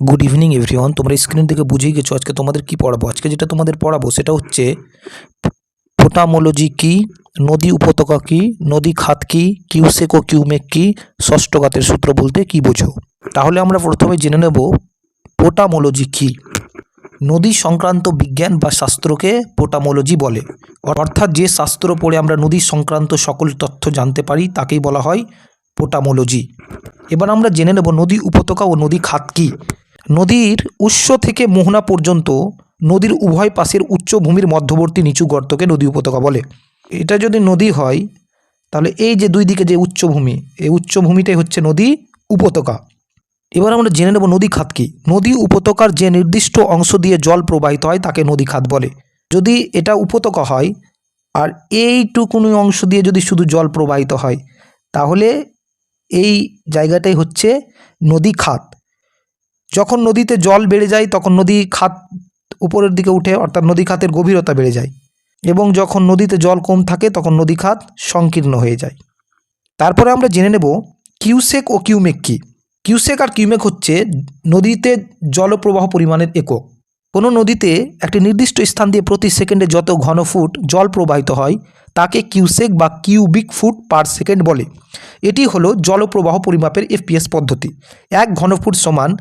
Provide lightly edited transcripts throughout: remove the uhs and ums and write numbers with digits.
Good evening everyone. তোমরা screen থেকে বুঝেই গেছো আজকে তোমাদের কি পড়াবো। আজকে যেটা তোমাদের পড়াবো সেটা হচ্ছে পোটামোলজি কি, নদী উপত্যকা কি, নদী খাত কি, কিউসেক ও কিউমেক কি, ষষ্ঠ ঘাতের সূত্র বলতে কি বোঝো। তাহলে আমরা প্রথমে জেনে নেব পোটামোলজি কি। নদী সংক্রান্ত বিজ্ঞান বা শাস্ত্রকে পোটামোলজি বলে, অর্থাৎ যে শাস্ত্র পড়ে আমরা নদী সংক্রান্ত সকল তথ্য জানতে পারি তাকেই বলা হয় পোটামোলজি। এবার আমরা জেনে নেব নদী উপত্যকা ও নদী খাত কি। নদীর উৎস থেকে মোহনা পর্যন্ত নদীর উভয় পাশের উচ্চভূমির মধ্যবর্তী নিচু গর্তকে নদী উপত্যকা বলে। এটা যদি নদী হয় তাহলে এই যে দুই দিকে যে উচ্চভূমি, এই উচ্চভূমিটাই হচ্ছে নদী উপত্যকা। এবার আমরা জেনে নেব নদী খাত কি। নদী উপত্যকার যে নির্দিষ্ট অংশ দিয়ে জল প্রবাহিত হয় তাকে নদী খাত বলে। যদি এটা উপত্যকা হয় আর এইটুকুনি অংশ দিয়ে যদি শুধু জল প্রবাহিত হয় তাহলে এই জায়গাটাই হচ্ছে নদী খাত। যখন নদীতে জল বেড়ে যায় তখন নদী খাত উপরের দিকে উঠে, অর্থাৎ নদী খাতের গভীরতা বেড়ে যায়, এবং যখন নদীতে জল কম থাকে তখন নদী খাত সংকীর্ণ হয়ে যায়। তারপরে আমরা জেনে নেব কিউসেক ও কিউমেক কি। কিউসেক আর কিউমেক হচ্ছে নদীতে জলপ্রবাহ পরিমাণের একক। কোনো নদীতে একটি নির্দিষ্ট স্থান দিয়ে প্রতি সেকেন্ডে যত ঘনফুট জল প্রবাহিত হয় তাকে কিউসেক বা কিউবিক ফুট পার সেকেন্ড বলে। এটি হলো জলপ্রবাহ পরিমাপের এফপিএস পদ্ধতি। 1 ঘনফুট সমান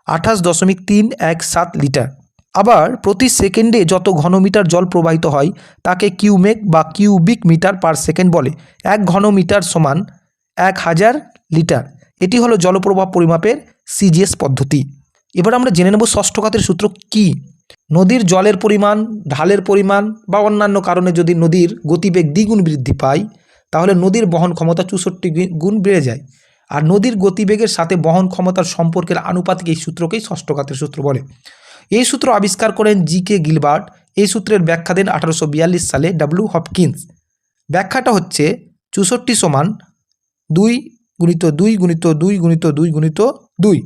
28.317 লিটার। আবার প্রতি সেকেন্ডে যত ঘনমিটার জল প্রবাহিত হয় তাকে কিউমেক বা কিউবিক মিটার পার সেকেন্ড বলে। 1 ঘনমিটার সমান 1000 লিটার। এটি হলো জলপ্রবাহ পরিমাপের সিজিএস পদ্ধতি। এবার আমরা জেনে নেব ষষ্ঠ ঘাতের সূত্র কি। নদীর জলের পরিমাণ, ঢালের পরিমাণ বা অন্যান্য কারণে যদি নদীর গতিবেগ দ্বিগুণ বৃদ্ধি পায় তাহলে নদীর বহন ক্ষমতা 64 গুণ বেড়ে যায়। আর নদীর গতিবেগের সাথে বহন ক্ষমতার সম্পর্কের আনুপাতিক এই সূত্রকেই ষষ্ঠ ঘাতের সূত্র বলে। এই সূত্র আবিষ্কার করেন জি.কে. গিলবার্ট। এই সূত্রের ব্যাখ্যা দেন 1842 সালে ডব্লিউ হপকিন্স। ব্যাখ্যাটা হচ্ছে 64 সমান 2 গুণিত 2 গুণিত 2 গুণিত 2 গুণিত 2